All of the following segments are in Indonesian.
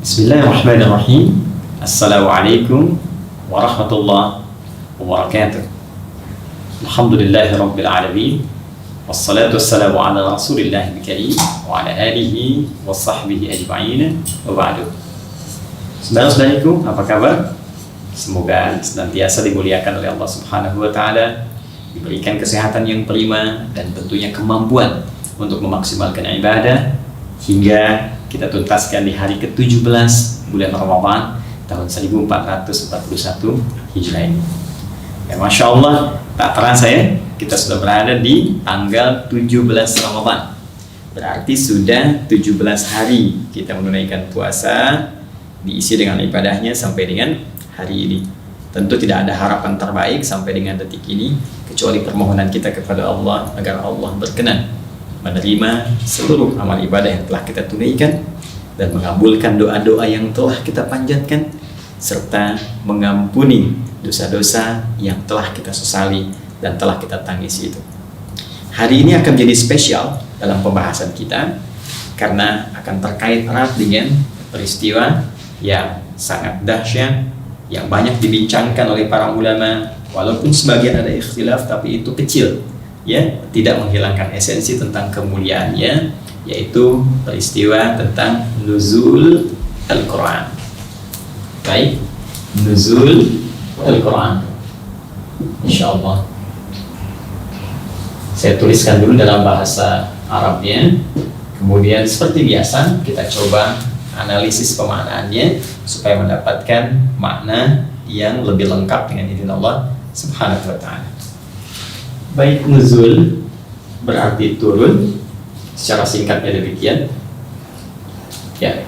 Bismillahirrahmanirrahim. Assalamualaikum warahmatullahi wabarakatuh. Alhamdulillahirabbil alamin. Wassalatu wassalamu ala Rasulillahil karim wa ala alihi wa sahbihi ajma'in. Wa ba'du. Saudara-saudariku, apa kabar? Semoga senantiasa dimuliakan oleh Allah Subhanahu wa taala, diberikan kesehatan yang prima dan tentunya kemampuan untuk memaksimalkan ibadah hingga kita tuntaskan di hari ke-17 bulan Ramadan tahun 1441 Hijrah ini. Ya, Masya Allah, tak terasa ya, kita sudah berada di tanggal 17 Ramadan. Berarti sudah 17 hari kita menunaikan puasa, diisi dengan ibadahnya sampai dengan hari ini. Tentu tidak ada harapan terbaik sampai dengan detik ini kecuali permohonan kita kepada Allah agar Allah berkenan menerima seluruh amal ibadah yang telah kita tunaikan dan mengabulkan doa-doa yang telah kita panjatkan serta mengampuni dosa-dosa yang telah kita sesali dan telah kita tangisi itu. Hari ini akan menjadi spesial dalam pembahasan kita karena akan terkait erat dengan peristiwa yang sangat dahsyat yang banyak dibincangkan oleh para ulama, walaupun sebagian ada ikhtilaf tapi itu kecil ya, tidak menghilangkan esensi tentang kemuliaannya, yaitu peristiwa tentang nuzul Al-Quran. Baik, nuzul Al-Quran. InsyaAllah saya tuliskan dulu dalam bahasa Arabnya, kemudian seperti biasa kita coba analisis pemaknaannya supaya mendapatkan makna yang lebih lengkap dengan izin Allah Subhanahu wa ta'ala. Baik, nuzul berarti turun, secara singkatnya demikian. Ya.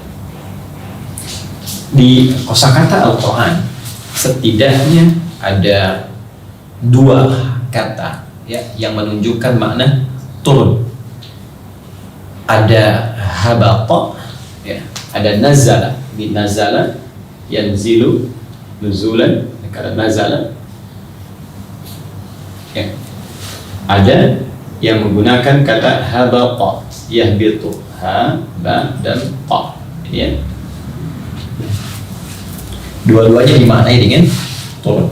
Di kosakata Al-Quran setidaknya ada dua kata ya yang menunjukkan makna turun. Ada habata ya, ada nazala, di nazala yanzilu nuzulan, kata nazala ya. Ada yang menggunakan kata habata, yahbitu, ha, ba, dan ta. Ini ya. Dua-duanya dimaknai dengan turun.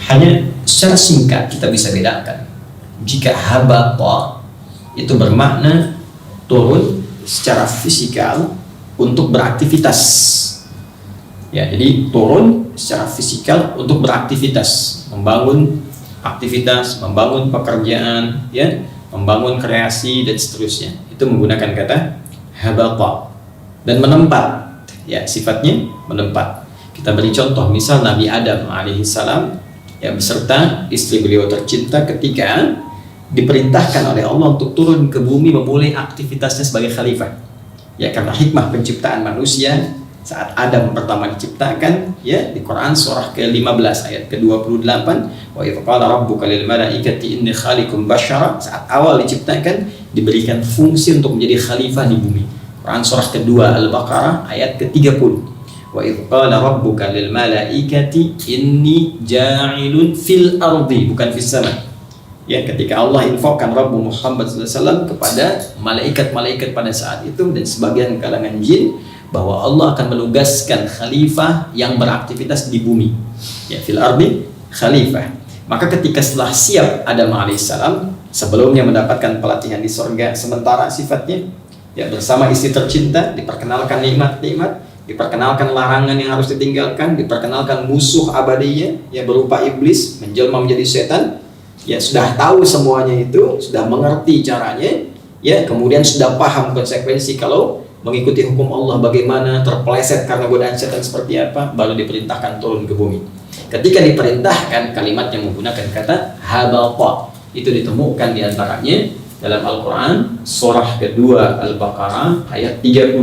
Hanya secara singkat kita bisa bedakan. Jika habata itu bermakna turun secara fisikal untuk beraktivitas. Ya, jadi turun secara fisikal untuk beraktivitas, membangun aktivitas, membangun pekerjaan, ya, membangun kreasi dan seterusnya. Itu menggunakan kata habata. Dan menempat, ya, sifatnya menempat. Kita beri contoh, misal Nabi Adam alaihissalam ya beserta istri beliau tercinta ketika diperintahkan oleh Allah untuk turun ke bumi memulai aktivitasnya sebagai khalifah. Ya, karena hikmah penciptaan manusia saat Adam pertama diciptakan ya di Quran surah ke-15 ayat ke-28, wa idz qala rabbuka lil malaikati inni khaliqum basyara, saat awal diciptakan diberikan fungsi untuk menjadi khalifah di bumi. Quran surah kedua Al-Baqarah ayat ke-30, wa idz qala rabbuka lil malaikati inni ja'ilun fil ardi, bukan fis sama. Ya, ketika Allah infokan Rabbu Muhammad SAW kepada malaikat-malaikat pada saat itu dan sebagian kalangan jin bahwa Allah akan menugaskan khalifah yang beraktivitas di bumi, ya, fil ardi khalifah. Maka ketika setelah siap Adam alaihissalam, sebelumnya mendapatkan pelatihan di surga sementara sifatnya, ya, bersama istri tercinta, diperkenalkan nikmat-nikmat, diperkenalkan larangan yang harus ditinggalkan, diperkenalkan musuh abadinya yang berupa iblis menjelma menjadi setan. Ya, sudah tahu semuanya itu, sudah mengerti caranya, ya, kemudian sudah paham konsekuensi kalau mengikuti hukum Allah bagaimana, terpeleset karena godaan setan seperti apa, baru diperintahkan turun ke bumi. Ketika diperintahkan, kalimat yang menggunakan kata habata itu ditemukan diantaranya dalam Al-Quran surah kedua Al-Baqarah ayat 38.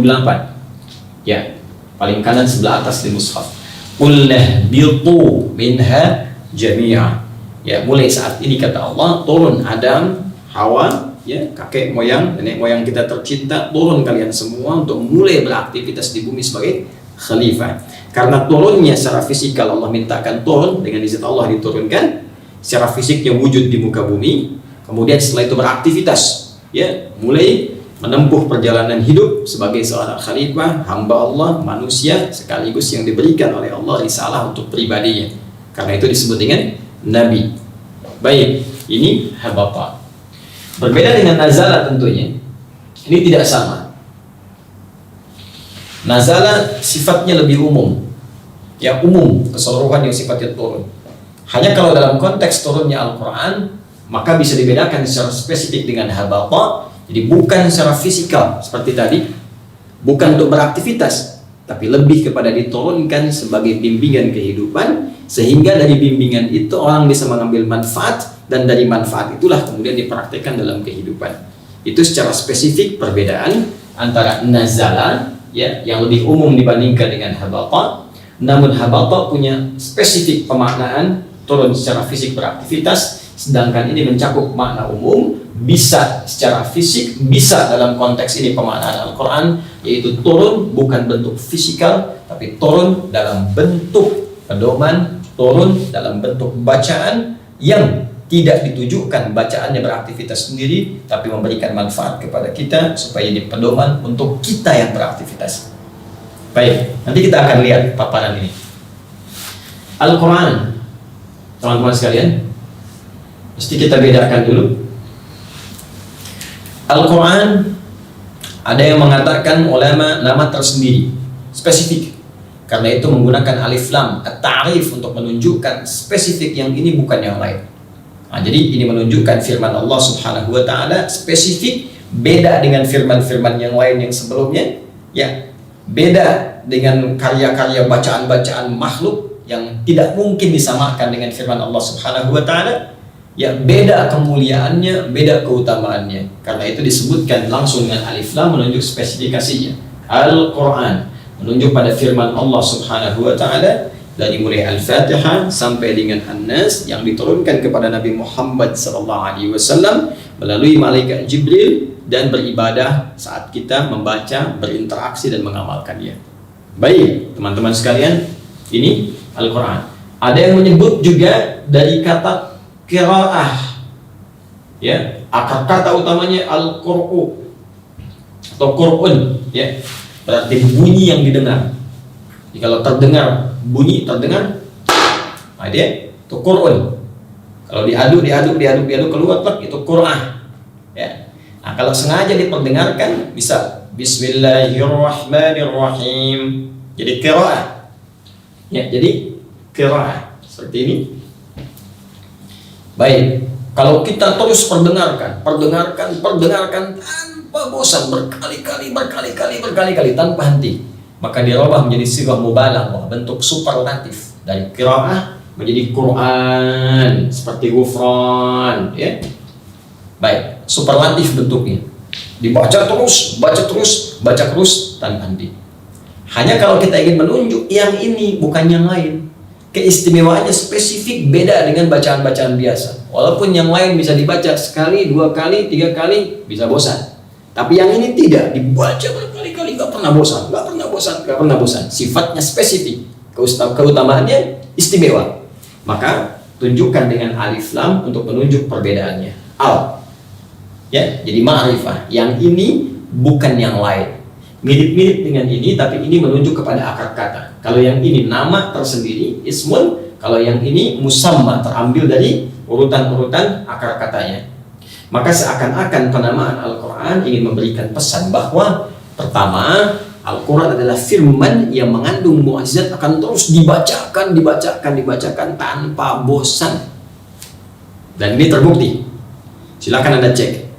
Ya, paling kanan sebelah atas di mushaf. Qulna bitu minha jami'a. Ya, mulai saat ini kata Allah, turun Adam, Hawa, ya, kakek moyang, nenek moyang kita tercinta, turun kalian semua untuk mulai beraktivitas di bumi sebagai khalifah. Karena turunnya secara fisikal, Allah mintakan turun, dengan izin Allah diturunkan secara fisiknya wujud di muka bumi. Kemudian setelah itu beraktivitas, ya, mulai menempuh perjalanan hidup sebagai seorang khalifah, hamba Allah, manusia sekaligus yang diberikan oleh Allah risalah untuk pribadinya. Karena itu disebut dengan nabi. Baik, ini habata. Berbeda dengan nazala tentunya. Ini tidak sama. Nazala sifatnya lebih umum. Ya, umum, keseluruhan yang sifatnya turun. Hanya kalau dalam konteks turunnya Al-Quran, maka bisa dibedakan secara spesifik dengan habata. Jadi bukan secara fisikal seperti tadi, bukan untuk beraktivitas, tapi lebih kepada diturunkan sebagai bimbingan kehidupan, sehingga dari bimbingan itu orang bisa mengambil manfaat, dan dari manfaat itulah kemudian dipraktekkan dalam kehidupan. Itu secara spesifik perbedaan antara nazala, ya, yang lebih umum dibandingkan dengan habata. Namun habata punya spesifik pemaknaan turun secara fisik beraktivitas, sedangkan ini mencakup makna umum, bisa secara fisik, bisa dalam konteks ini pemaknaan Al-Quran, yaitu turun bukan bentuk fisikal, tapi turun dalam bentuk pedoman, turun dalam bentuk bacaan yang tidak ditujukan bacaannya beraktivitas sendiri, tapi memberikan manfaat kepada kita supaya jadi pedoman untuk kita yang beraktivitas. Baik, nanti kita akan lihat paparan ini. Al-Quran, teman-teman sekalian, mesti kita bedakan dulu. Al-Quran, ada yang mengatakan ulama nama tersendiri, spesifik. Karena itu menggunakan alif lam, at-ta'rif, untuk menunjukkan spesifik yang ini bukan yang lain. Nah, jadi ini menunjukkan firman Allah Subhanahu wa Ta'ala spesifik, beda dengan firman-firman yang lain yang sebelumnya, ya, beda dengan karya-karya bacaan-bacaan makhluk yang tidak mungkin disamakan dengan firman Allah Subhanahu wa Ta'ala. Ya, beda kemuliaannya, beda keutamaannya. Karena itu disebutkan langsung dengan alif lam menunjuk spesifikasinya. Al-Quran menunjuk pada firman Allah Subhanahu wa Ta'ala, dari mulai Al-Fatihah sampai dengan An-Nas yang diturunkan kepada Nabi Muhammad SAW melalui malaikat Jibril, dan beribadah saat kita membaca, berinteraksi dan mengamalkannya. Baik, teman-teman sekalian, ini Al-Quran. Ada yang menyebut juga dari kata qiraah, ya, akar kata utamanya al-qur'u atau qur'un, ya, berarti bunyi yang didengar. Jadi kalau terdengar bunyi, terdengar, nah dia itu qur'un. Kalau diaduk keluar itu qur'ah, ya. Nah, kalau sengaja diperdengarkan bisa Bismillahirrahmanirrahim, jadi qiraah, ya, jadi qiraah seperti ini. Baik, kalau kita terus perdengarkan tanpa bosan, berkali-kali tanpa henti, maka dirubah menjadi sifat mubalaghah, bentuk superlatif, dari qiraah menjadi Quran, seperti ghufran, ya. Baik, superlatif bentuknya, dibaca terus, baca terus tanpa henti. Hanya kalau kita ingin menunjuk yang ini bukan yang lain, keistimewaannya spesifik, beda dengan bacaan-bacaan biasa. Walaupun yang lain bisa dibaca sekali, 2 kali, 3 kali, bisa bosan. Tapi yang ini tidak, dibaca berkali-kali, gak pernah bosan. Sifatnya spesifik, keutamaannya istimewa. Maka tunjukkan dengan alif lam untuk menunjuk perbedaannya. Al, ya, jadi ma'rifah. Yang ini bukan yang lain. Mirip-mirip dengan ini, tapi ini menunjuk kepada akar kata. Kalau yang ini nama tersendiri, ismun. Kalau yang ini musamma, terambil dari urutan-urutan akar katanya. Maka seakan-akan penamaan Al-Quran ingin memberikan pesan bahwa pertama, Al-Quran adalah firman yang mengandung mukjizat, akan terus dibacakan tanpa bosan. Dan ini terbukti. Silakan Anda cek.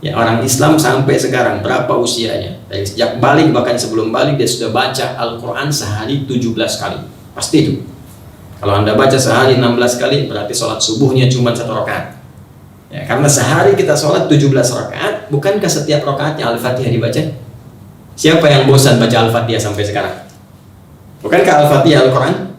Ya, orang Islam sampai sekarang berapa usianya? Dari sejak balik, bahkan sebelum balik dia sudah baca Al-Quran sehari 17 kali. Pasti itu. Kalau Anda baca sehari 16 kali, berarti sholat subuhnya cuma 1 rakaat. Ya, karena sehari kita sholat 17 rakaat, bukankah setiap rakaatnya Al-Fatihah dibaca? Siapa yang bosan baca Al-Fatihah sampai sekarang? Bukankah Al-Fatihah Al-Quran?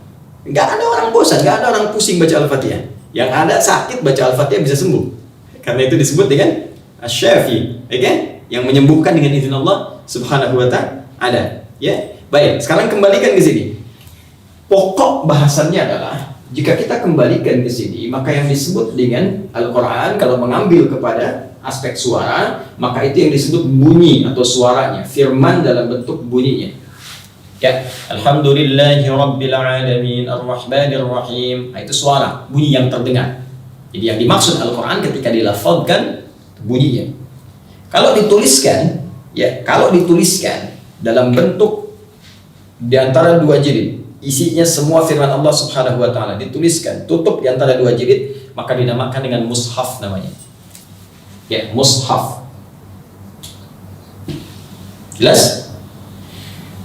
Nggak ada orang bosan, nggak ada orang pusing baca Al-Fatihah. Yang ada sakit baca Al-Fatihah bisa sembuh. Karena itu disebut dengan Asy-Syafi, okay? Yang menyembuhkan dengan izin Allah Subhanahu wa Ta'ala. Ya, baik. Sekarang kembalikan ke sini. Pokok bahasannya adalah, jika kita kembalikan ke sini, maka yang disebut dengan Al-Quran kalau mengambil kepada aspek suara, maka itu yang disebut bunyi atau suaranya, firman dalam bentuk bunyinya. Ya, alhamdulillahi rabbil alamin arrahmanir rahim. Nah, itu suara, bunyi yang terdengar. Jadi yang dimaksud Al-Qur'an ketika dilafadzkan bunyinya. Kalau dituliskan dalam bentuk di antara dua jilid, isinya semua firman Allah Subhanahu wa taala dituliskan, tutup di antara dua jilid, maka dinamakan dengan mushaf namanya. Ya, mushaf. Jelas?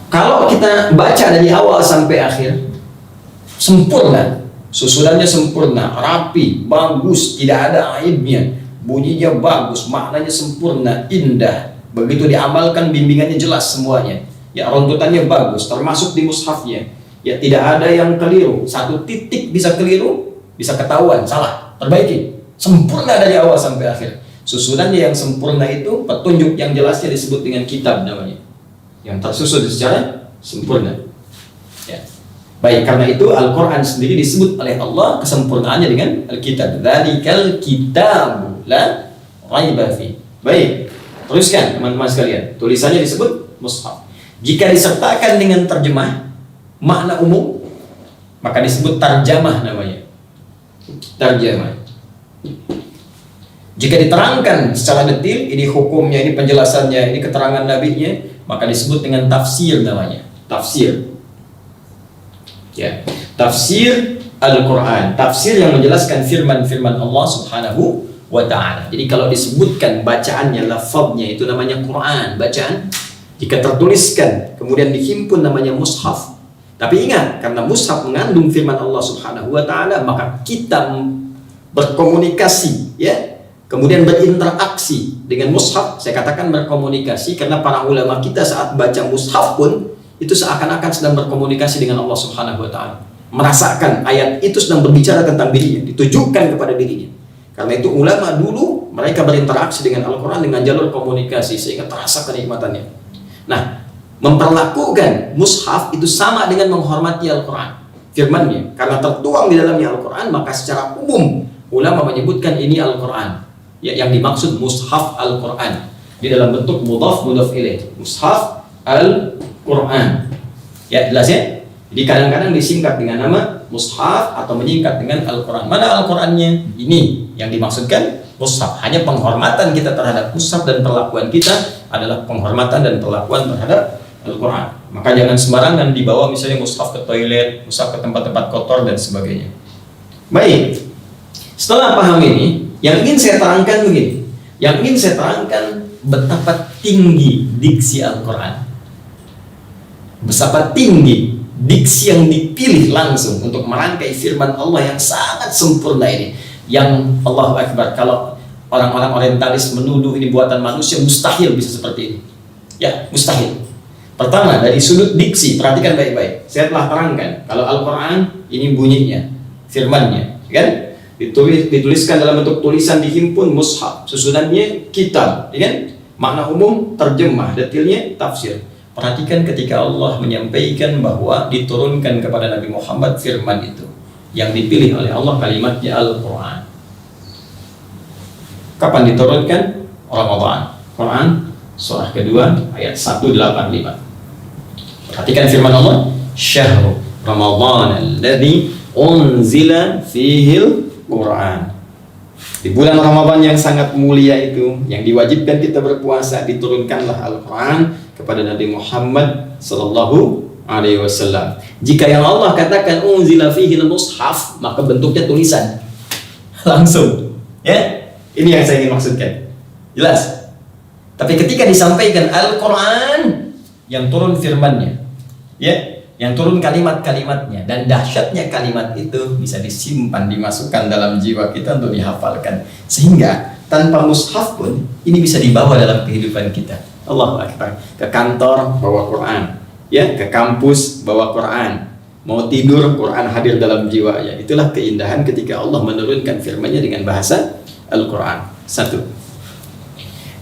Kalau kita baca dari awal sampai akhir, sempurna, susunannya sempurna, rapi, bagus, tidak ada aibnya, bunyinya bagus, maknanya sempurna, indah. Begitu diamalkan, bimbingannya jelas semuanya. Ya, runtutannya bagus, termasuk di mushafnya. Ya, tidak ada yang keliru. Satu titik bisa keliru, bisa ketahuan, salah, perbaiki. Sempurna dari awal sampai akhir. Susunannya yang sempurna itu, petunjuk yang jelasnya disebut dengan kitab namanya. Yang tersusun secara sempurna. Ya. Baik, karena itu Al-Quran sendiri disebut oleh Allah kesempurnaannya dengan Al-Kitab. Dzalikal kitabu la raiba fi. Baik. Teruskan teman-teman sekalian, tulisannya disebut mushaf. Jika disertakan dengan terjemah makna umum, maka disebut tarjamah namanya. Tarjamah. Jika diterangkan secara detil, ini hukumnya, ini penjelasannya, ini keterangan nabinya, maka disebut dengan tafsir namanya. Tafsir. Ya, tafsir Al-Quran, tafsir yang menjelaskan firman-firman Allah Subhanahu wa ta'ala. Jadi kalau disebutkan bacaannya, lafadznya itu namanya Quran, bacaan. Jika tertuliskan kemudian dihimpun namanya mushaf. Tapi ingat, karena mushaf mengandung firman Allah Subhanahu wa ta'ala, maka kita berkomunikasi, ya, kemudian berinteraksi dengan mushaf. Saya katakan berkomunikasi karena para ulama kita saat baca mushaf pun itu seakan-akan sedang berkomunikasi dengan Allah Subhanahu wa ta'ala, merasakan ayat itu sedang berbicara tentang dirinya, ditujukan kepada dirinya. Karena itu ulama dulu mereka berinteraksi dengan Al-Quran dengan jalur komunikasi sehingga terasa kenikmatannya. Nah, memperlakukan mushaf itu sama dengan menghormati Al-Quran, firmannya. Karena tertuang di dalamnya Al-Quran, maka secara umum ulama menyebutkan ini Al-Quran, ya, yang dimaksud mushaf Al-Quran di dalam bentuk mudhaf ilaih, mushaf Al-Quran. Ya, jelas ya? Jadi kadang-kadang disingkat dengan nama mushaf atau menyingkat dengan Al-Quran. Mana Al-Qurannya? Ini yang dimaksudkan mushaf. Hanya penghormatan kita terhadap mushaf dan perlakuan kita adalah penghormatan dan perlakuan terhadap Al-Quran. Maka jangan sembarangan dibawa misalnya mushaf ke toilet, mushaf ke tempat-tempat kotor dan sebagainya. Baik, setelah paham ini, yang ingin saya terangkan begini. Yang ingin saya terangkan betapa tinggi diksi Al-Quran, betapa tinggi diksi yang dipilih langsung untuk merangkai firman Allah yang sangat sempurna ini. Yang Allahu Akbar, kalau orang-orang orientalis menuduh ini buatan manusia, mustahil bisa seperti ini. Ya, mustahil. Pertama, dari sudut diksi, perhatikan baik-baik. Saya telah terangkan, kalau Al-Quran ini bunyinya, firmannya, kan? Dituliskan dalam bentuk tulisan, dihimpun mushaf, susunannya kitab, kan? Makna umum, terjemah, detailnya tafsir. Perhatikan ketika Allah menyampaikan bahwa diturunkan kepada Nabi Muhammad firman itu, yang dipilih oleh Allah kalimatnya Al-Quran. Kapan diturunkan? Ramadan. Quran surah kedua ayat 185. Perhatikan firman Allah, Syahrul Ramadan alladzi unzila fihil Quran. Di bulan Ramadan yang sangat mulia itu, yang diwajibkan kita berpuasa, diturunkanlah Al-Quran kepada Nabi Muhammad sallallahu alaihi wasallam. Jika yang Allah katakan unzila fihi al-mushaf, maka bentuknya tulisan. Langsung. Ya? Ini yang saya ingin maksudkan. Jelas? Tapi ketika disampaikan Al-Quran yang turun firmannya, ya, yang turun kalimat-kalimatnya, dan dahsyatnya kalimat itu bisa disimpan, dimasukkan dalam jiwa kita untuk dihafalkan, sehingga tanpa mushaf pun ini bisa dibawa dalam kehidupan kita. Allahu Akbar. Ke kantor bawa Quran, ya, ke kampus bawa Quran, mau tidur Quran hadir dalam jiwa, ya. Itulah keindahan ketika Allah menurunkan firman-Nya dengan bahasa Al-Quran. Satu.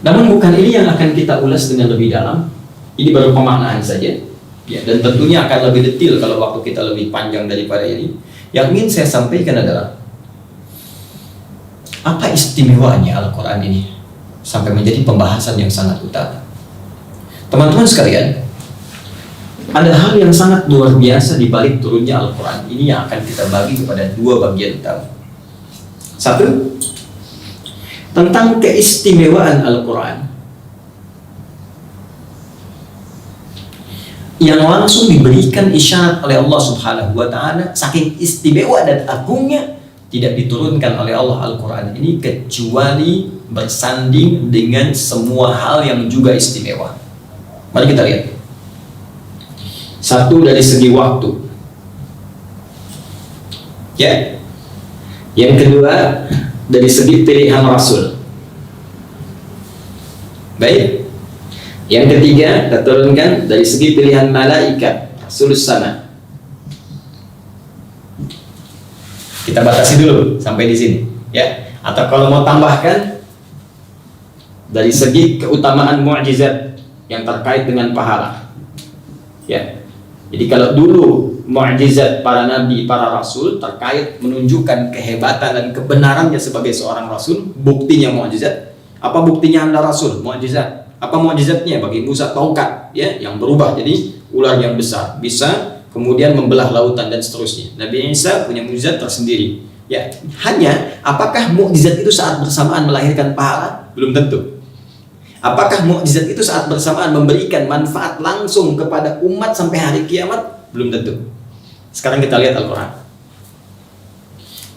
Namun bukan ini yang akan kita ulas dengan lebih dalam. Ini baru pemaknaan saja. Ya, dan tentunya akan lebih detail kalau waktu kita lebih panjang daripada ini. Yang ingin saya sampaikan adalah apa istimewanya Al-Quran ini? sampai menjadi pembahasan yang sangat utama. Teman-teman sekalian, ada hal yang sangat luar biasa di balik turunnya Al-Quran ini yang akan kita bagi kepada dua bagian utama. Satu, tentang keistimewaan Al-Quran yang langsung diberikan isyarat oleh Allah Subhanahu wa Ta'ala, saking istimewa dan agungnya tidak diturunkan oleh Allah Al-Quran ini kecuali bersanding dengan semua hal yang juga istimewa. Mari kita lihat. Satu, dari segi waktu. Ya. Yang kedua, dari segi pilihan Rasul. Baik. Yang ketiga, kita turunkan dari segi pilihan malaikat, Rasul sana. Kita batasi dulu sampai di sini, ya. Atau kalau mau tambahkan dari segi keutamaan mukjizat yang terkait dengan pahala. Ya. Jadi kalau dulu mukjizat para nabi, para rasul terkait menunjukkan kehebatan dan kebenarannya sebagai seorang rasul, buktinya mukjizat. Apa buktinya Anda rasul? Mukjizat. Apa mukjizatnya? Bagi Musa tongkat, ya, yang berubah jadi ular yang besar, bisa kemudian membelah lautan dan seterusnya. Nabi Isa punya mukjizat tersendiri. Ya, hanya apakah mukjizat itu saat bersamaan melahirkan pahala? Belum tentu. Apakah mukjizat itu saat bersamaan memberikan manfaat langsung kepada umat sampai hari kiamat? Belum tentu. Sekarang kita lihat Al-Quran.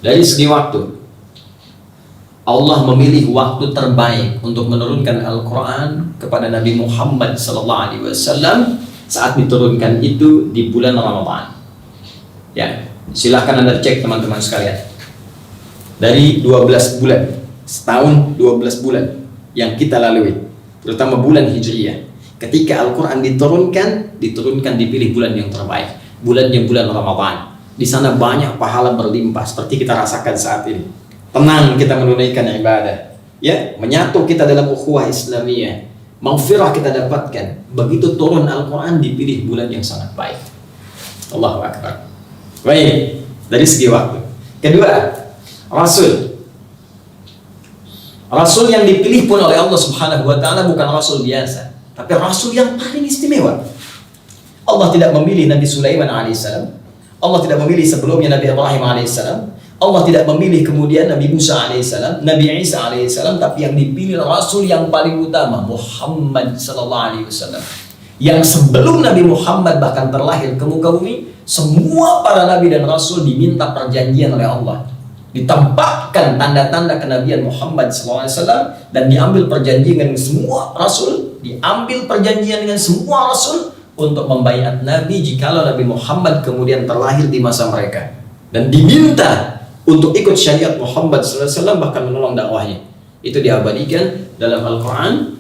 Dari segi waktu, Allah memilih waktu terbaik untuk menurunkan Al-Quran kepada Nabi Muhammad SAW saat diturunkan itu di bulan Ramadan. Ya, silahkan Anda cek teman-teman sekalian. Dari 12 bulan, setahun 12 bulan yang kita lalui, terutama bulan Hijriyah, ketika Al-Quran diturunkan dipilih bulan yang terbaik, bulannya bulan Ramadan. Di sana banyak pahala berlimpah seperti kita rasakan saat ini. Tenang kita menunaikan ibadah, ya, menyatu kita dalam ukhuwah Islamiyah, maghfirah kita dapatkan. Begitu turun Al-Quran dipilih bulan yang sangat baik. Allahu Akbar. Baik, dari segi waktu. Kedua, Rasul yang dipilih pun oleh Allah Subhanahu wa Ta'ala bukan Rasul biasa, tapi Rasul yang paling istimewa. Allah tidak memilih Nabi Sulaiman alaihissalam. Allah tidak memilih sebelumnya Nabi Ibrahim alaihissalam. Allah tidak memilih kemudian Nabi Musa alaihissalam, Nabi Isa alaihissalam, tapi yang dipilih Rasul yang paling utama, Muhammad sallallahu alaihi wasallam. Yang sebelum Nabi Muhammad bahkan terlahir ke muka bumi, semua para Nabi dan Rasul diminta perjanjian oleh Allah. Ditampakkan tanda-tanda kenabian Muhammad SAW dan diambil perjanjian dengan semua Rasul, diambil perjanjian dengan semua Rasul untuk membaiat Nabi jikalau Nabi Muhammad kemudian terlahir di masa mereka, dan diminta untuk ikut syariat Muhammad SAW bahkan menolong dakwahnya. Itu diabadikan dalam Al-Quran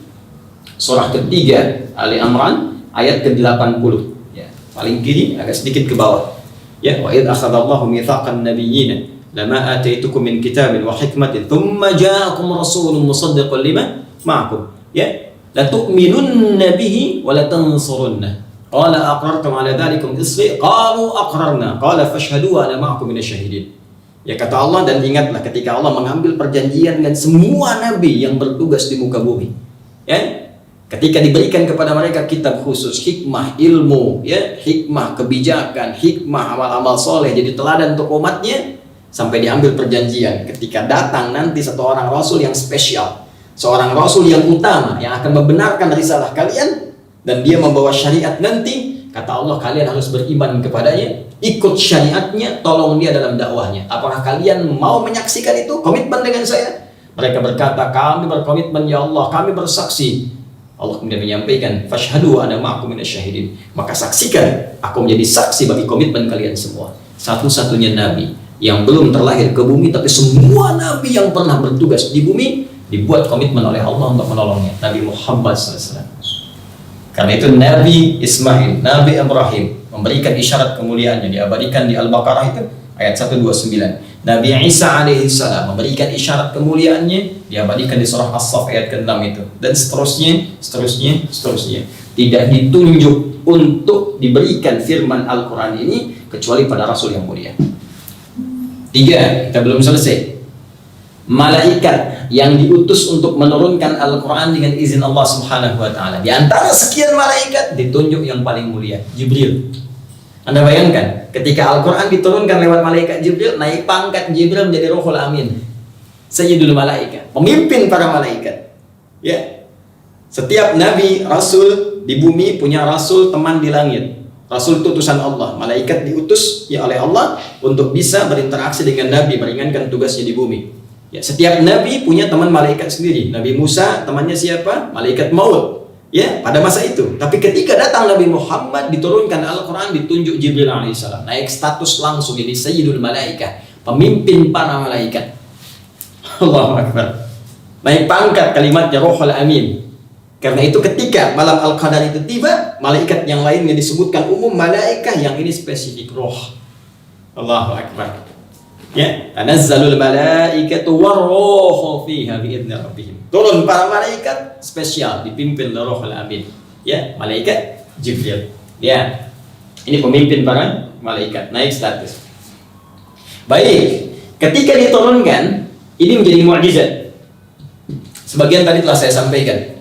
surah ketiga Ali Imran ayat ke-80, ya, paling kiri agak sedikit ke bawah, ya, wa idh akhadallahu mitsaqan nabiyyin lama ataitukum min kitabin wa hikmatin thumma ja'akum rasulun musaddiqun lima ma'akum, ya, la tu'minunna bihi wa la tansurunna qala aqrartum ala dhalikum isri qalu aqrarna qala fashhadu ana ma'akum minasyahidin. Ya, kata Allah, dan ingatlah ketika Allah mengambil perjanjian dengan semua nabi yang bertugas di muka bumi, ya, ketika diberikan kepada mereka kitab khusus, hikmah ilmu, ya, hikmah kebijakan, hikmah amal-amal soleh jadi teladan untuk umatnya, sampai diambil perjanjian ketika datang nanti satu orang Rasul yang spesial, seorang Rasul yang utama yang akan membenarkan risalah kalian, dan dia membawa syariat nanti. Kata Allah, kalian harus beriman kepadanya, ikut syariatnya, tolong dia dalam dakwahnya. Apakah kalian mau menyaksikan itu? Komitmen dengan saya? Mereka berkata, kami berkomitmen ya Allah, kami bersaksi. Allah kemudian menyampaikan, fashhadu ana ma'akum minasyahidin. Maka saksikan, aku menjadi saksi bagi komitmen kalian semua. Satu-satunya nabi yang belum terlahir ke bumi, tapi semua nabi yang pernah bertugas di bumi dibuat komitmen oleh Allah untuk menolongnya, Nabi Muhammad SAW. Karena itu Nabi Ismail, Nabi Ibrahim memberikan isyarat kemuliaannya, diabadikan di Al-Baqarah itu ayat 129. Nabi Isa alaihissalam memberikan isyarat kemuliaannya, diabadikan di surah As-Saff ayat ke-6 itu, dan seterusnya. Tidak ditunjuk untuk diberikan firman Al-Quran ini kecuali pada Rasul yang mulia. 3, kita belum selesai. Malaikat yang diutus untuk menurunkan Al-Quran dengan izin Allah Subhanahu wa Ta'ala. Di antara sekian malaikat ditunjuk yang paling mulia, Jibril. Anda bayangkan, ketika Al-Quran diturunkan lewat malaikat Jibril, naik pangkat Jibril menjadi Ruhul Amin, Sayyidul Malaikat, pemimpin para malaikat. Ya, setiap nabi, rasul di bumi punya rasul teman di langit. Rasul itu utusan Allah, malaikat diutus ya oleh Allah untuk bisa berinteraksi dengan nabi, meringankan tugasnya di bumi. Ya, setiap nabi punya teman malaikat sendiri. Nabi Musa temannya siapa? Malaikat maut. Ya, pada masa itu. Tapi ketika datang Nabi Muhammad, diturunkan Al-Quran, ditunjuk Jibril alaihissalam, naik status langsung ini Sayyidul Malaikat, pemimpin para malaikat. Allahu Akbar. Naik pangkat kalimatnya Ruhul Amin. Karena itu ketika malam Al-Qadar itu tiba, malaikat yang lainnya disebutkan umum, malaikat yang ini spesifik roh. Allahu Akbar. Ya, tanazzalul malaikatu warruhu fiha biidzni rabbihim. Turun para malaikat spesial dipimpin oleh Ruhul Amin. Ya, malaikat Jibril. Ya. Ini pemimpin para malaikat, naik status. Baik, ketika diturunkan, ini menjadi mukjizat. Sebagian tadi telah saya sampaikan.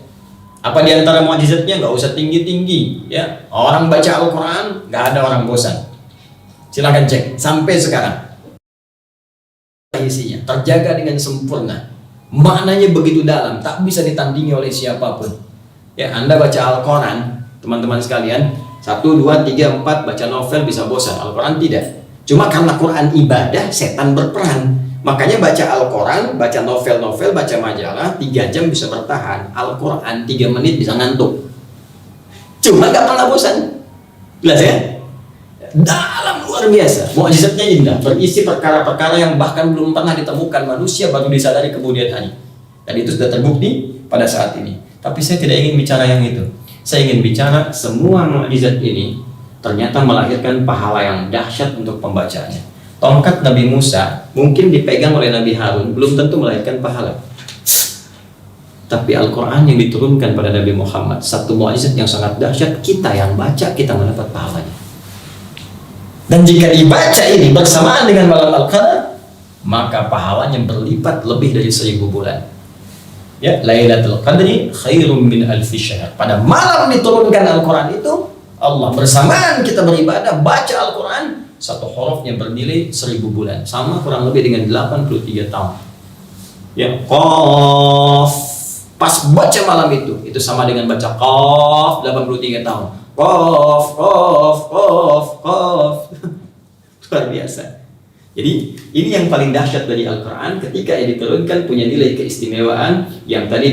Apa di antara mukjizatnya? Nggak usah tinggi-tinggi, ya. Orang baca Al-Quran, nggak ada orang bosan. Silahkan cek sampai sekarang. Isinya terjaga dengan sempurna, maknanya begitu dalam, tak bisa ditandingi oleh siapapun. Ya, Anda baca Al-Quran, teman-teman sekalian, 1, 2, 3, 4 baca novel bisa bosan. Al-Quran tidak. Cuma karena Quran ibadah, setan berperan. Makanya baca Al-Quran, baca novel-novel, baca majalah 3 jam bisa bertahan. Al-Quran 3 menit bisa ngantuk. Cuma gak pernah bosan. Jelas ya? Dalam luar biasa. Mukjizatnya indah, berisi perkara-perkara yang bahkan belum pernah ditemukan manusia, baru disadari kemudian hari. Dan itu sudah terbukti pada saat ini. Tapi saya tidak ingin bicara yang itu. Saya ingin bicara semua mukjizat ini ternyata melahirkan pahala yang dahsyat untuk pembacanya. Tongkat Nabi Musa mungkin dipegang oleh Nabi Harun, belum tentu melahirkan pahala. Tapi Al-Quran yang diturunkan pada Nabi Muhammad, satu mukjizat yang sangat dahsyat, kita yang baca, kita mendapat pahalanya. Dan jika dibaca ini bersamaan dengan malam Al-Qadar, maka pahalanya berlipat lebih dari 1000 bulan. Ya, Lailatul Qadri khairum min alfi syahr. Pada malam diturunkan Al-Quran itu, Allah bersamaan kita beribadah, baca Al-Quran, satu hurufnya bernilai 1000 bulan, sama kurang lebih dengan 83 tahun. Ya, Qaf, pas baca malam itu sama dengan baca Qaf 83 tahun. Qaf, Qaf, Qaf, Qaf. Luar biasa. Jadi ini yang paling dahsyat dari Al-Quran, ketika diturunkan punya nilai keistimewaan yang tadi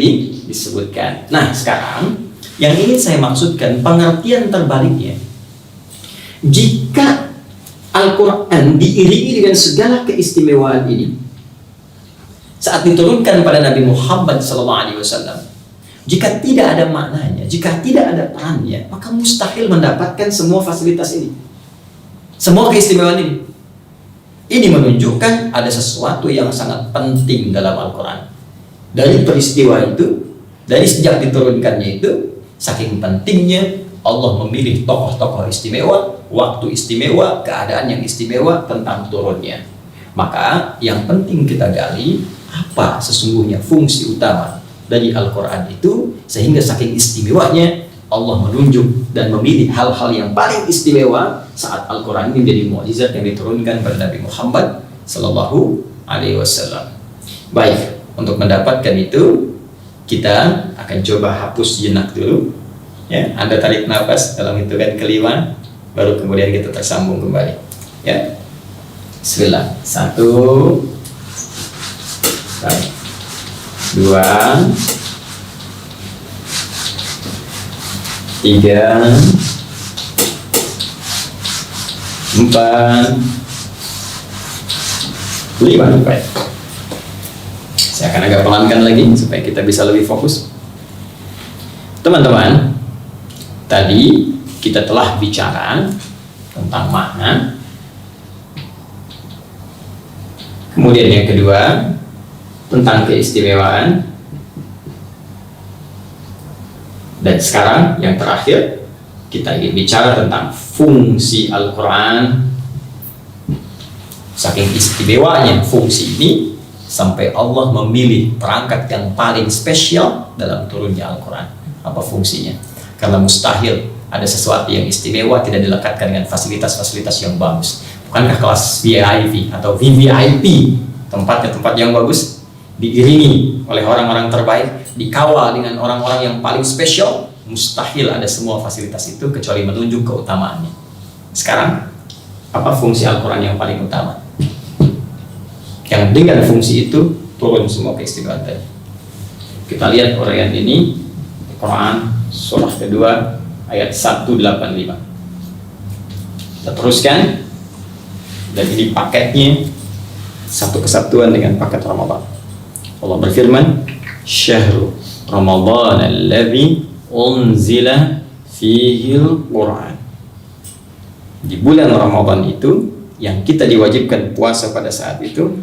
disebutkan. Nah, sekarang yang ingin saya maksudkan pengertian terbaliknya. Jika Al-Quran diiringi dengan segala keistimewaan ini saat diturunkan pada Nabi Muhammad SAW, jika tidak ada maknanya, jika tidak ada perannya, maka mustahil mendapatkan semua fasilitas ini, semua keistimewaan ini. Ini menunjukkan ada sesuatu yang sangat penting dalam Al-Quran. Dari peristiwa itu, dari sejak diturunkannya itu, saking pentingnya Allah memilih tokoh-tokoh istimewa, waktu istimewa, keadaan yang istimewa tentang turunnya. Maka yang penting kita gali, apa sesungguhnya fungsi utama dari Al-Quran itu, sehingga saking istimewanya Allah menunjuk dan memilih hal-hal yang paling istimewa saat Al-Quran ini menjadi mukjizat yang diturunkan pada Nabi Muhammad Sallallahu Alaihi Wasallam. Baik, untuk mendapatkan itu kita akan coba hapus jenak dulu. Ya, Anda tarik nafas dalam hitungan kelima, baru kemudian kita tersambung kembali. Ya, Bismillah. 1, 2, 3, 4, 5. Baik. Saya akan agak pelankan lagi supaya kita bisa lebih fokus. Teman-teman, tadi kita telah bicara tentang makna. Kemudian yang kedua, tentang keistimewaan. Dan sekarang yang terakhir, kita ingin bicara tentang fungsi Al-Quran. Saking istimewanya fungsi ini, sampai Allah memilih perangkat yang paling spesial dalam turunnya Al-Quran. Apa fungsinya? Karena mustahil ada sesuatu yang istimewa tidak dilekatkan dengan fasilitas-fasilitas yang bagus. Bukankah kelas VIP atau VVIP tempatnya tempat yang bagus, diiringi oleh orang-orang terbaik, dikawal dengan orang-orang yang paling spesial? Mustahil ada semua fasilitas itu kecuali menunjuk keutamaannya. Sekarang, apa fungsi Al-Quran yang paling utama? Yang dengan fungsi itu turun semua keistimewaan tadi. Kita lihat uraian ini, Quran surah kedua ayat 185. Kita teruskan, dan ini paketnya satu kesatuan dengan paket Ramadan. Allah berfirman, Syahrul Ramadan alladzi unzila fihil Quran. Di bulan Ramadan itu yang kita diwajibkan puasa pada saat itu,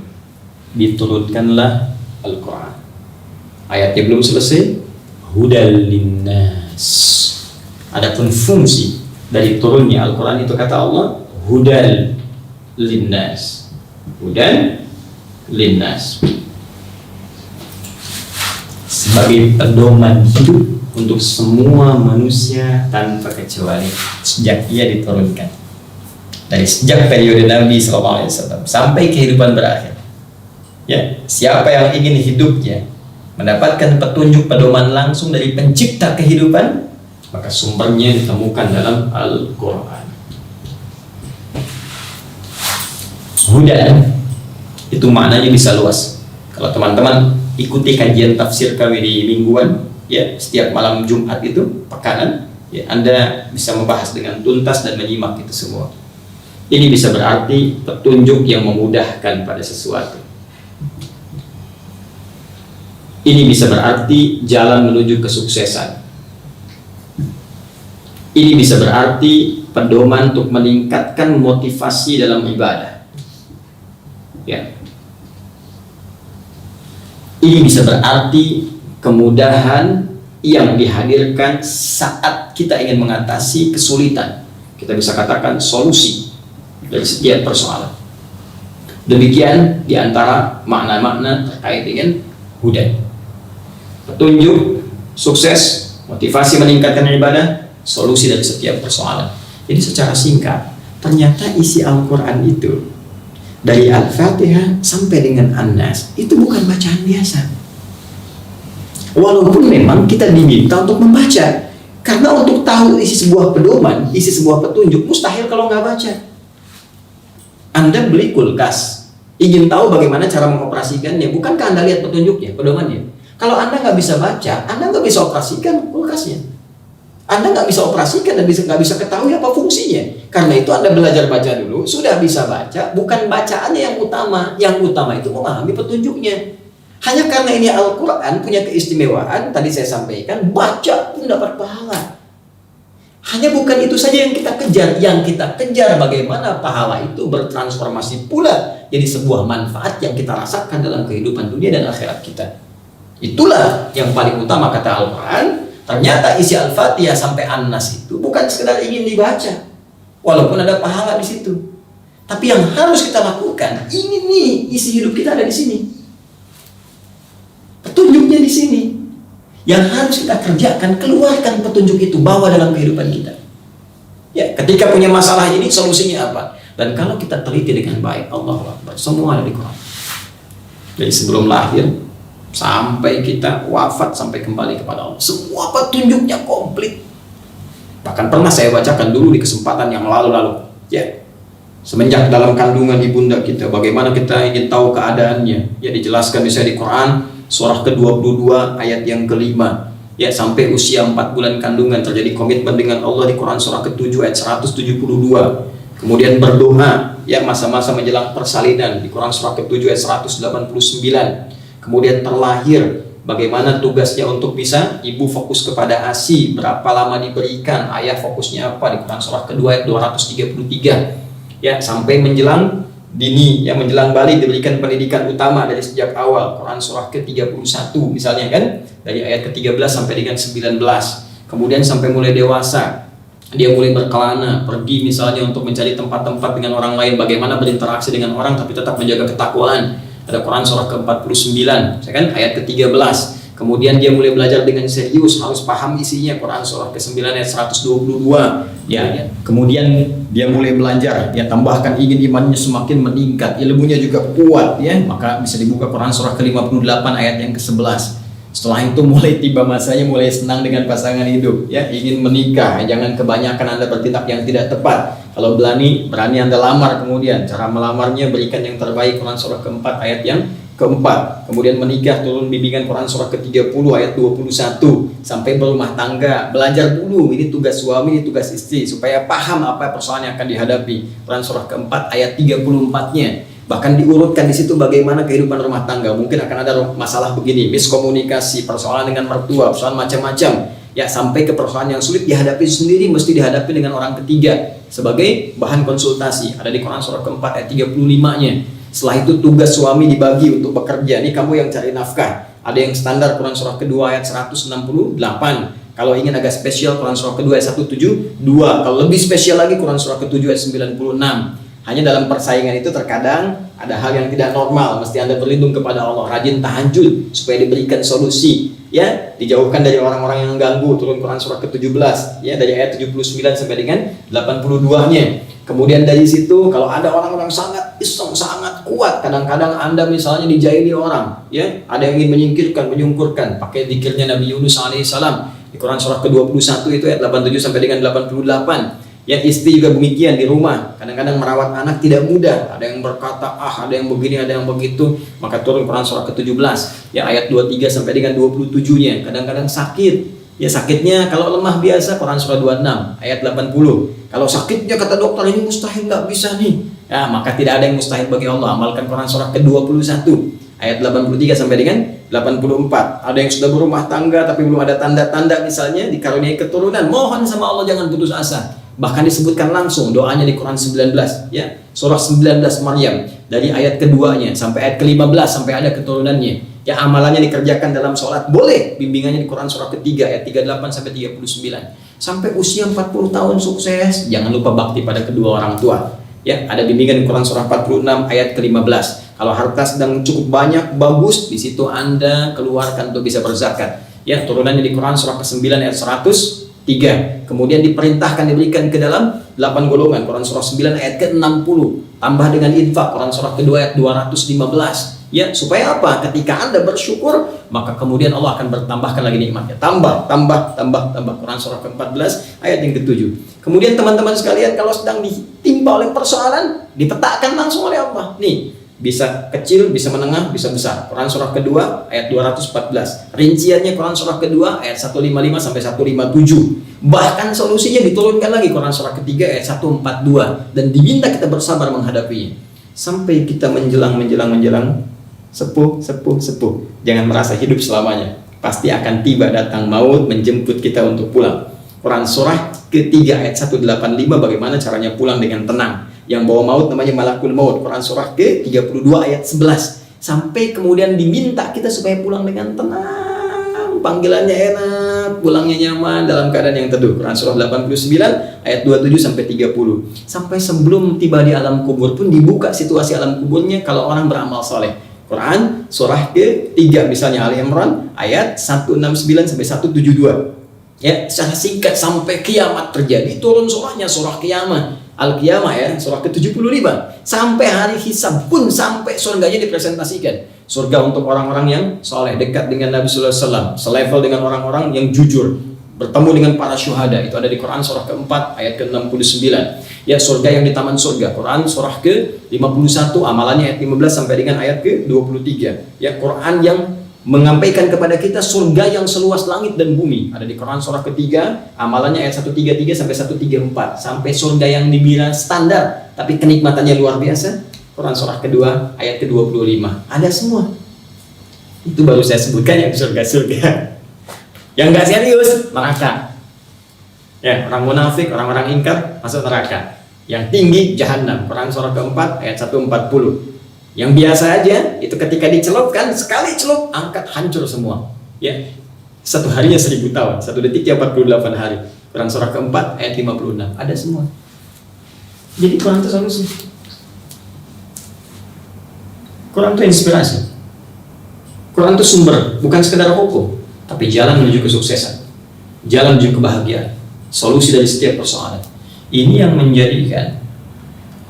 diturunkanlah Al-Quran. Ayatnya belum selesai. Hudal linnas. Adapun fungsi dari turunnya Al-Quran itu kata Allah, hudal linnas. Hudal linnas. Sebagai pedoman hidup untuk semua manusia tanpa kecuali sejak ia diturunkan. Dari sejak periode Nabi SAW sampai kehidupan berakhir. Ya, siapa yang ingin hidupnya mendapatkan petunjuk pedoman langsung dari pencipta kehidupan, maka sumbernya ditemukan dalam Al-Quran. Hudan itu maknanya bisa luas. Kalau teman-teman ikuti kajian tafsir kami di mingguan, ya, setiap malam Jumat itu pekanan, ya, Anda bisa membahas dengan tuntas dan menyimak itu semua. Ini bisa berarti petunjuk yang memudahkan pada sesuatu. Ini bisa berarti jalan menuju kesuksesan. Ini bisa berarti pedoman untuk meningkatkan motivasi dalam ibadah. Ya. Ini bisa berarti kemudahan yang dihadirkan saat kita ingin mengatasi kesulitan. Kita bisa katakan solusi dari setiap persoalan. Demikian diantara makna-makna terkait dengan hudan. Petunjuk, sukses, motivasi meningkatkan ibadah, solusi dari setiap persoalan. Jadi secara singkat, ternyata isi Al-Quran itu dari Al-Fatihah sampai dengan An-Nas itu bukan bacaan biasa. Walaupun memang kita diminta untuk membaca, karena untuk tahu isi sebuah pedoman, isi sebuah petunjuk, mustahil kalau nggak baca. Anda beli kulkas, ingin tahu bagaimana cara mengoperasikannya, bukankah Anda lihat petunjuknya, pedomannya? Kalau Anda nggak bisa baca, Anda nggak bisa operasikan kulkasnya. Anda nggak bisa operasikan dan nggak bisa ketahui apa fungsinya. Karena itu Anda belajar baca dulu, sudah bisa baca, bukan bacaannya yang utama. Yang utama itu memahami petunjuknya. Hanya karena ini Al-Quran punya keistimewaan, tadi saya sampaikan, baca pun dapat pahala. Hanya bukan itu saja yang kita kejar. Yang kita kejar bagaimana pahala itu bertransformasi pula jadi sebuah manfaat yang kita rasakan dalam kehidupan dunia dan akhirat kita. Itulah yang paling utama kata Al-Quran. Ternyata isi Al-Fatihah sampai An-Nas itu bukan sekedar ingin dibaca, walaupun ada pahala di situ. Tapi yang harus kita lakukan, ini nih isi hidup kita ada di sini. Petunjuknya di sini. Yang harus kita kerjakan, keluarkan petunjuk itu, bawa dalam kehidupan kita. Ya, ketika punya masalah ini, solusinya apa? Dan kalau kita teliti dengan baik, Allahu Akbar, semua ada di Quran. Jadi sebelum lahir sampai kita wafat, sampai kembali kepada Allah, semua petunjuknya komplit. Bahkan pernah saya bacakan dulu di kesempatan yang lalu-lalu, ya, semenjak dalam kandungan ibunda kita, bagaimana kita ingin tahu keadaannya, ya, dijelaskan bisa di Quran surah ke-22 ayat yang ke-5, ya, sampai usia 4 bulan kandungan terjadi komitmen dengan Allah di Quran surah ke-7 ayat 172. Kemudian berdoa, ya, masa-masa menjelang persalinan di Quran surah ke-7 ayat 189. Kemudian terlahir, bagaimana tugasnya untuk bisa ibu fokus kepada ASI, berapa lama diberikan, ayah fokusnya apa di Quran surah kedua ayat 233, ya, sampai menjelang dini, ya, menjelang balik diberikan pendidikan utama dari sejak awal, Quran surah ke-31 misalnya, kan, dari ayat ke-13 sampai dengan 19. Kemudian sampai mulai dewasa, dia mulai berkelana, pergi misalnya untuk mencari tempat-tempat dengan orang lain, bagaimana berinteraksi dengan orang tapi tetap menjaga ketakwaan. Ada Quran surah ke-49, ya kan, ayat ke-13. Kemudian dia mulai belajar dengan serius, harus paham isinya. Quran surah ke-9 ayat 122. Ya. Kemudian dia mulai belajar, ya, tambahkan ingin imannya semakin meningkat, ilmunya juga kuat, ya. Maka bisa dibuka Quran surah ke-58 ayat yang ke-11. Setelah itu mulai tiba masanya mulai senang dengan pasangan hidup, ya, ingin menikah. Jangan kebanyakan Anda bertindak yang tidak tepat. Kalau berani Anda lamar, kemudian cara melamarnya berikan yang terbaik. Quran surah ke-4 ayat yang ke-4. Kemudian menikah, turun bimbingan Quran surah ke-30 ayat 21. Sampai berumah tangga, belajar dulu, ini tugas suami, ini tugas istri, supaya paham apa persoalan yang akan dihadapi. Quran surah ke-4 ayat 34-nya. Bahkan diurutkan di situ bagaimana kehidupan rumah tangga. Mungkin akan ada masalah begini, miskomunikasi, persoalan dengan mertua, persoalan macam-macam, ya, sampai ke persoalan yang sulit dihadapi sendiri, mesti dihadapi dengan orang ketiga sebagai bahan konsultasi. Ada di Quran surah ke-4 ayat 35-nya. Setelah itu tugas suami dibagi untuk bekerja. Ini kamu yang cari nafkah. Ada yang standar Quran surah kedua ayat 168. Kalau ingin agak spesial, Quran surah kedua ayat 172. Kalau lebih spesial lagi, Quran surah ke-7 ayat 96. Hanya dalam persaingan itu terkadang ada hal yang tidak normal. Mesti Anda berlindung kepada Allah, rajin tahajud supaya diberikan solusi, ya, dijauhkan dari orang-orang yang mengganggu. Turun Quran surah ke-17, ya, dari ayat 79 sampai dengan 82-nya. Kemudian dari situ kalau ada orang-orang sangat iseng, sangat kuat, kadang-kadang Anda misalnya dijahili orang, ya, ada yang ingin menyingkirkan, menyungkurkan, pakai zikirnya Nabi Yunus alaihissalam di Quran surah ke-21 itu ayat 87 sampai dengan 88. Ya, istri juga demikian di rumah. Kadang-kadang merawat anak tidak mudah. Ada yang berkata, ada yang begini, ada yang begitu. Maka turun Quran surah ke-17, ya, ayat 23 sampai dengan 27-nya. Kadang-kadang sakit. Ya, sakitnya kalau lemah biasa Quran surah 26 ayat 80. Kalau sakitnya kata dokter ini mustahil, nggak bisa nih. Ya, maka tidak ada yang mustahil bagi Allah. Amalkan Quran surah ke-21 ayat 83 sampai dengan 84. Ada yang sudah berumah tangga tapi belum ada tanda-tanda, misalnya dikaruniai keturunan, mohon sama Allah jangan putus asa. Bahkan disebutkan langsung doanya di Quran 19, ya, surah 19 Maryam, dari ayat keduanya sampai ayat ke-15 sampai ada keturunannya. Ya, amalannya dikerjakan dalam sholat, boleh. Bimbingannya di Quran surah ketiga ayat 38 sampai 39. Sampai usia 40 tahun sukses. Jangan lupa bakti pada kedua orang tua. Ya, ada bimbingan di Quran surah 46 ayat ke-15. Kalau harta sedang cukup banyak, bagus, di situ Anda keluarkan untuk bisa berzakat. Ya, turunannya di Quran surah ke-9 ayat 103. Kemudian diperintahkan diberikan ke dalam 8 golongan. Quran surah 9 ayat ke-60. Tambah dengan infak, Quran surah kedua ayat 215. Ya, supaya apa? Ketika Anda bersyukur, maka kemudian Allah akan bertambahkan lagi nikmatnya. Tambah. Quran surah ke-14 ayat yang ke-7. Kemudian teman-teman sekalian, kalau sedang ditimpa oleh persoalan, dipetakan langsung oleh Allah. Nih, bisa kecil, bisa menengah, bisa besar. Quran surah kedua ayat 214. Rinciannya Quran surah kedua ayat 155 sampai 157. Bahkan solusinya diturunkan lagi Quran surah ketiga ayat 142, dan diminta kita bersabar menghadapinya. Sampai kita menjelang sepuh. Jangan merasa hidup selamanya. Pasti akan tiba datang maut menjemput kita untuk pulang. Quran surah ketiga ayat 185, bagaimana caranya pulang dengan tenang. Yang bawa maut namanya malakul maut. Quran surah ke-32 ayat 11. Sampai kemudian diminta kita supaya pulang dengan tenang, panggilannya enak, pulangnya nyaman, dalam keadaan yang teduh. Quran surah 89 ayat 27 sampai 30. Sampai sebelum tiba di alam kubur pun dibuka situasi alam kuburnya kalau orang beramal soleh. Quran surah ke-3 misalnya Ali Imran ayat 169 sampai 172. Ya, secara singkat sampai kiamat terjadi, turun surahnya surah kiamat. Al-Qiyamah, ya, surah ke-75. Sampai hari hisab pun, sampai surganya dipresentasikan. Surga untuk orang-orang yang soleh, dekat dengan Nabi sallallahu alaihi wasallam, selevel dengan orang-orang yang jujur, bertemu dengan para syuhada. Itu ada di Quran surah ke-4 ayat ke-69. Ya, surga yang di taman surga. Quran surah ke-51, amalannya ayat 15 sampai dengan ayat ke-23. Ya, Quran yang menyampaikan kepada kita surga yang seluas langit dan bumi. Ada di Quran surah ketiga, amalannya ayat 133 sampai 134. Sampai surga yang dibilang standar tapi kenikmatannya luar biasa. Quran surah kedua ayat ke-25. Ada semua. Itu baru saya sebutkan yang surga-surga. Yang enggak serius, neraka. Ya, orang munafik, orang-orang ingkar masuk neraka. Yang tinggi jahanam. Quran surah keempat ayat 140. Yang biasa aja itu ketika dicelupkan, sekali celup angkat hancur semua. Ya, satu harinya 1000 tahun, satu detiknya 48 hari. Quran surah keempat ayat 56. Ada semua. Jadi Quran itu solusi. Quran itu inspirasi. Quran itu sumber, bukan sekedar hukum, tapi jalan menuju kesuksesan, jalan menuju kebahagiaan, solusi dari setiap persoalan. Ini yang menjadikan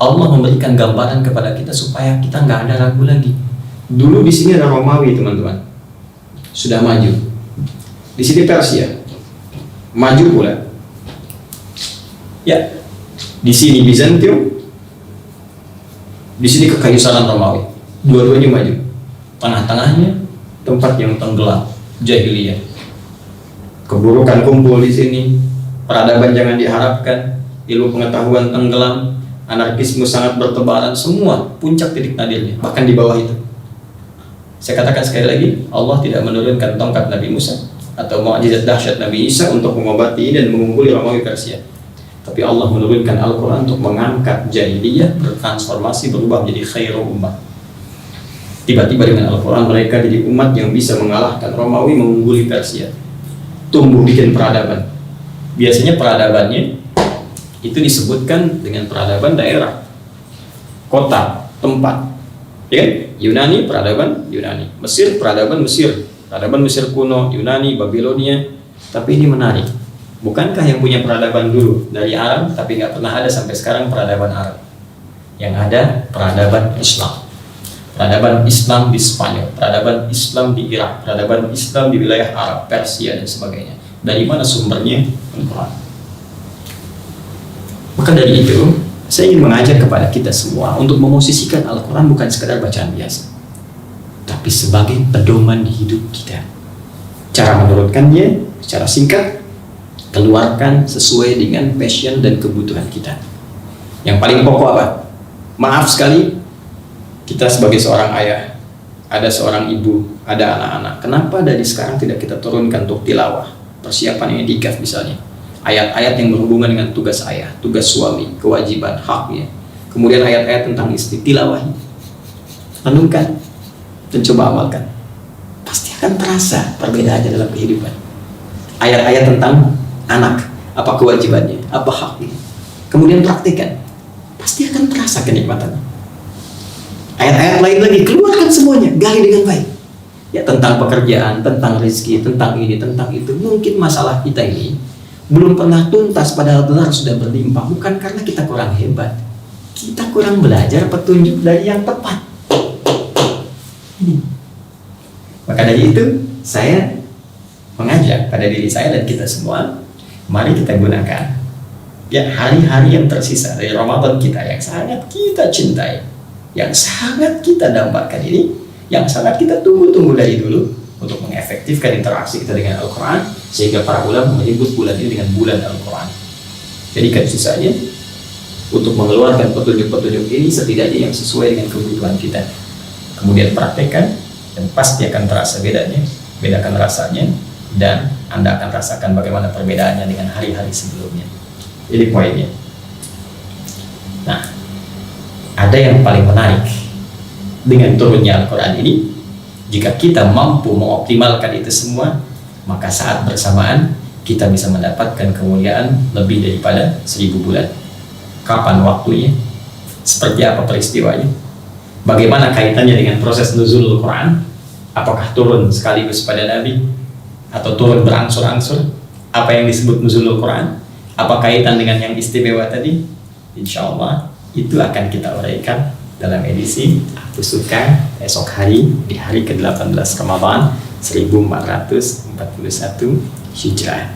Allah memberikan gambaran kepada kita supaya kita nggak ada ragu lagi. Dulu di sini ada Romawi, teman-teman, sudah maju. Di sini Persia, maju pula. Ya, di sini Bizantium, di sini Kekaisaran Romawi. Dua-duanya maju. Tengah-tengahnya tempat yang tenggelam, jahiliyah. Keburukan kumpul di sini, peradaban jangan diharapkan, ilmu pengetahuan tenggelam, anarkisme sangat bertebaran, semua puncak titik nadirnya, bahkan di bawah itu. Saya katakan sekali lagi, Allah tidak menurunkan tongkat Nabi Musa atau mukjizat dahsyat Nabi Isa untuk mengobati dan mengungguli Romawi Persia. Tapi Allah menurunkan Al-Quran untuk mengangkat jahiliyah, bertransformasi, berubah menjadi khairu ummah. Tiba-tiba dengan Al-Quran mereka jadi umat yang bisa mengalahkan Romawi, mengungguli Persia. Tumbuh bikin peradaban. Biasanya peradabannya itu disebutkan dengan peradaban daerah, kota, tempat. Ya kan? Yunani, peradaban Yunani. Mesir, peradaban Mesir. Peradaban Mesir kuno, Yunani, Babilonia. Tapi ini menarik. Bukankah yang punya peradaban dulu dari Arab, tapi nggak pernah ada sampai sekarang peradaban Arab? Yang ada peradaban Islam. Peradaban Islam di Spanyol, peradaban Islam di Irak, peradaban Islam di wilayah Arab, Persia, dan sebagainya. Dari mana sumbernya? Al-Quran. Maka dari itu, saya ingin mengajak kepada kita semua untuk memosisikan Al-Quran bukan sekadar bacaan biasa, tapi sebagai pedoman hidup kita. Cara menurutkannya secara singkat, keluarkan sesuai dengan passion dan kebutuhan kita. Yang paling pokok apa? Maaf sekali, kita sebagai seorang ayah, ada seorang ibu, ada anak-anak. Kenapa dari sekarang tidak kita turunkan untuk tilawah? Persiapan i'tikaf misalnya. Ayat-ayat yang berhubungan dengan tugas ayah, tugas suami, kewajiban, haknya. Kemudian ayat-ayat tentang istri, tilawahi. Renungkan dan coba amalkan. Pasti akan terasa perbedaannya dalam kehidupan. Ayat-ayat tentang anak, apa kewajibannya, apa haknya. Kemudian praktikkan. Pasti akan terasa kenikmatannya. Ayat-ayat lain lagi, keluarkan semuanya, gali dengan baik. Ya, tentang pekerjaan, tentang rezeki, tentang ini, tentang itu. Mungkin masalah kita ini belum pernah tuntas, padahal benar sudah berlimpah. Bukan karena kita kurang hebat, kita kurang belajar petunjuk dari yang tepat. Maka dari itu, saya mengajak pada diri saya dan kita semua, mari kita gunakan ya hari-hari yang tersisa dari Ramadan kita yang sangat kita cintai, yang sangat kita dambakan ini, yang sangat kita tunggu-tunggu dari dulu untuk mengefektifkan interaksi kita dengan Al-Quran, sehingga para ulama menyebut bulan ini dengan bulan Al-Quran. Jadikan sisanya untuk mengeluarkan petunjuk-petunjuk ini setidaknya yang sesuai dengan kebutuhan kita. Kemudian praktekkan dan pasti akan terasa bedanya, bedakan rasanya, dan Anda akan rasakan bagaimana perbedaannya dengan hari-hari sebelumnya. Jadi poinnya. Nah, ada yang paling menarik dengan turunnya Al-Quran ini. Jika kita mampu mengoptimalkan itu semua, maka saat bersamaan kita bisa mendapatkan kemuliaan lebih daripada 1000 bulan. Kapan waktunya? Seperti apa peristiwanya? Bagaimana kaitannya dengan proses nuzul Al-Quran? Apakah turun sekaligus pada Nabi? Atau turun berangsur-angsur? Apa yang disebut nuzul Al-Quran? Apa kaitan dengan yang istimewa tadi? Insya Allah itu akan kita uraikan dalam edisi Aku Suka esok hari di hari ke-18 Ramadan 1441 Hijrah.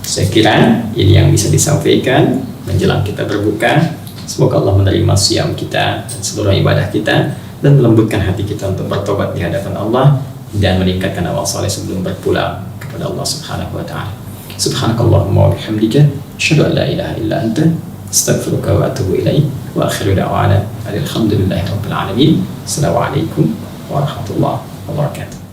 Saya kira ini yang bisa disampaikan menjelang kita berbuka. Semoga Allah menerima siam kita dan seluruh ibadah kita, dan melembutkan hati kita untuk bertobat di hadapan Allah dan meningkatkan amal saleh sebelum berpulang kepada Allah Subhanahu wa taala. Subhanakallahumma wa bihamdika asyhadu an la ilaha illa anta astaghfiruka wa atubu ilaik. Wa akhiru da'wana alhamdulillahi rabbil alamin. Assalamualaikum warahmatullahi wabarakatuh.